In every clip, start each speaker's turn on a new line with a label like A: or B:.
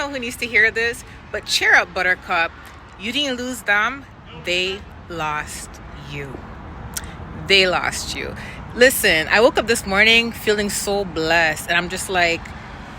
A: know who needs to hear this, but cheer up, Buttercup. You didn't lose them. They lost you. They lost you. Listen, I woke up this morning feeling so blessed, and I'm just like,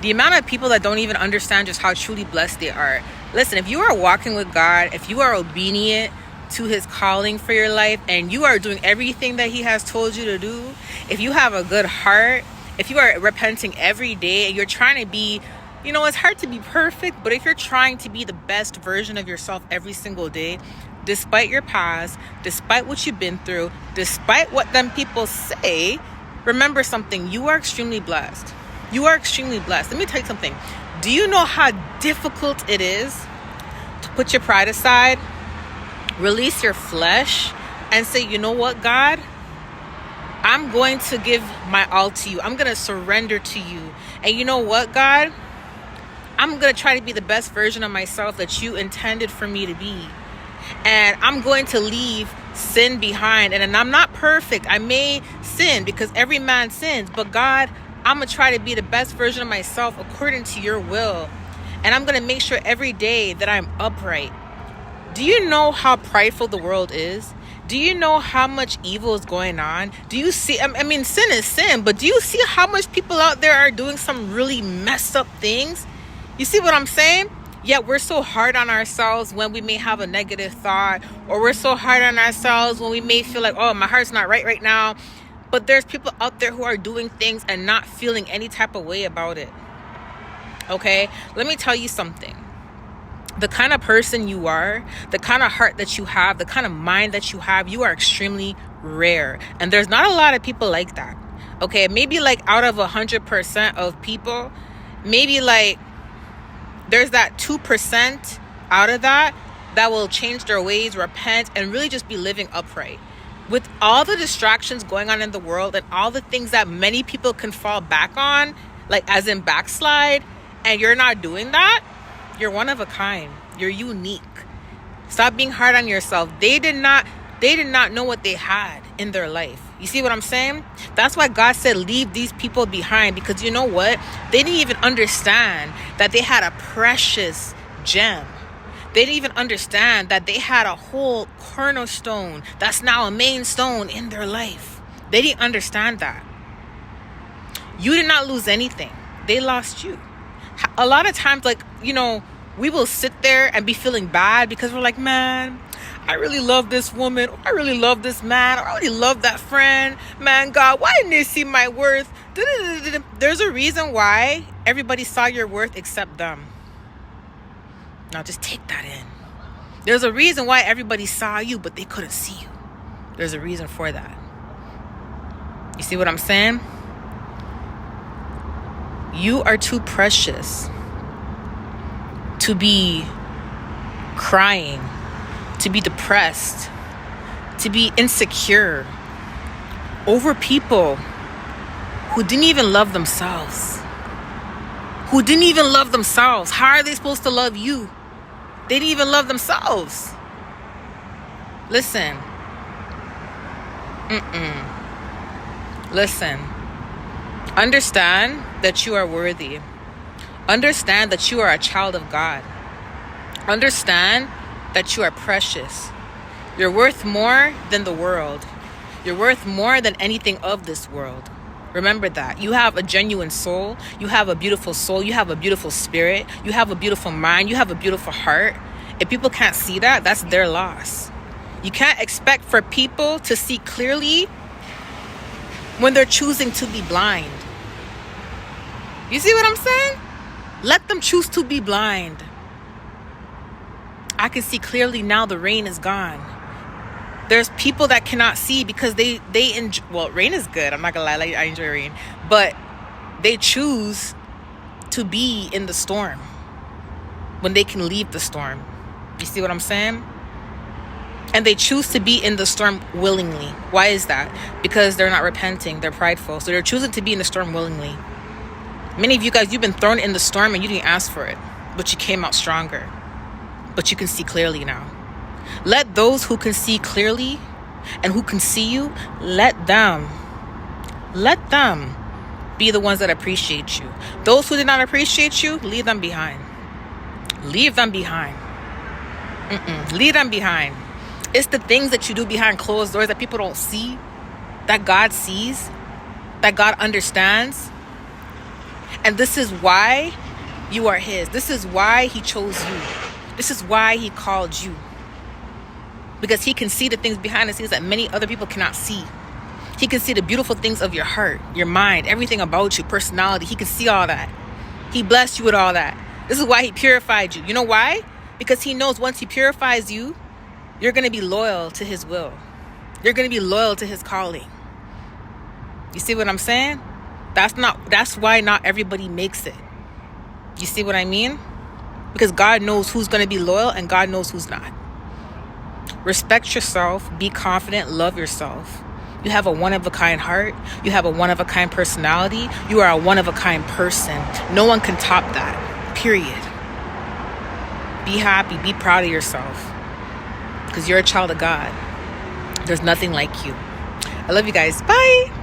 A: the amount of people that don't even understand just how truly blessed they are. Listen, if you are walking with God, if you are obedient to his calling for your life, and you are doing everything that he has told you to do, if you have a good heart, if you are repenting every day and you're trying to be, it's hard to be perfect, but if you're trying to be the best version of yourself every single day, despite your past, despite what you've been through, despite what them people say, remember something, you are extremely blessed. You are extremely blessed. Let me tell you something. Do you know how difficult it is to put your pride aside, release your flesh, and say, you know what, God? I'm going to give my all to you. I'm going to surrender to you. And you know what, God? I'm going to try to be the best version of myself that you intended for me to be. And I'm going to leave sin behind. And I'm not perfect. I may sin because every man sins. But God, I'm going to try to be the best version of myself according to your will. And I'm going to make sure every day that I'm upright. Do you know how prideful the world is? Do you know how much evil is going on? Do you see, sin is sin, but do you see how much people out there are doing some really messed up things? You see what I'm saying? Yet we're so hard on ourselves when we may have a negative thought, or we're so hard on ourselves when we may feel like, oh, my heart's not right now. But there's people out there who are doing things and not feeling any type of way about it. Okay? Let me tell you something. The kind of person you are, the kind of heart that you have, the kind of mind that you have, you are extremely rare. And there's not a lot of people like that. Okay? Maybe like out of 100% of people, maybe like there's that 2% out of that will change their ways, repent, and really just be living upright. With all the distractions going on in the world and all the things that many people can fall back on, like as in backslide, and you're not doing that, you're one of a kind. You're unique. Stop being hard on yourself. They did not know what they had in their life. You see what I'm saying? That's why God said, leave these people behind, because you know what? They didn't even understand that they had a precious gem. They didn't even understand that they had a whole cornerstone that's now a main stone in their life. They didn't understand that. You did not lose anything. They lost you. A lot of times, we will sit there and be feeling bad because we're like, man, I really love this woman. I really love this man. I really love that friend. Man, God, why didn't they see my worth? There's a reason why everybody saw your worth except them. Now just take that in. There's a reason why everybody saw you, but they couldn't see you. There's a reason for that. You see what I'm saying? You are too precious to be crying, to be depressed, to be insecure over people who didn't even love themselves. Who didn't even love themselves. How are they supposed to love you? They didn't even love themselves. Listen. Listen. Understand that you are worthy. Understand that you are a child of God. Understand that you are precious. You're worth more than the world. You're worth more than anything of this world. Remember that. You have a genuine soul. You have a beautiful soul. You have a beautiful spirit. You have a beautiful mind. You have a beautiful heart. If people can't see that, that's their loss. You can't expect for people to see clearly when they're choosing to be blind. You see what I'm saying? Let them choose to be blind. I can see clearly now the rain is gone. There's people that cannot see because they enjoy, well, rain is good. I'm not gonna lie, I enjoy rain. But they choose to be in the storm when they can leave the storm. You see what I'm saying? And they choose to be in the storm willingly. Why is that? Because they're not repenting. They're prideful. So they're choosing to be in the storm willingly. Many of you guys, you've been thrown in the storm and you didn't ask for it. But you came out stronger. But you can see clearly now. Let those who can see clearly and who can see you, let them be the ones that appreciate you. Those who did not appreciate you, leave them behind. Leave them behind. Leave them behind. It's the things that you do behind closed doors that people don't see, that God sees, that God understands. And this is why you are his. This is why he chose you. This is why he called you. Because he can see the things behind the scenes that many other people cannot see. He can see the beautiful things of your heart, your mind, everything about you, personality. He can see all that. He blessed you with all that. This is why he purified you. You know why? Because he knows once he purifies you, you're going to be loyal to his will. You're going to be loyal to his calling. You see what I'm saying? That's why not everybody makes it. You see what I mean? Because God knows who's going to be loyal and God knows who's not. Respect yourself. Be confident. Love yourself. You have a one-of-a-kind heart. You have a one-of-a-kind personality. You are a one-of-a-kind person. No one can top that. Period. Be happy. Be proud of yourself. Because you're a child of God. There's nothing like you. I love you guys. Bye.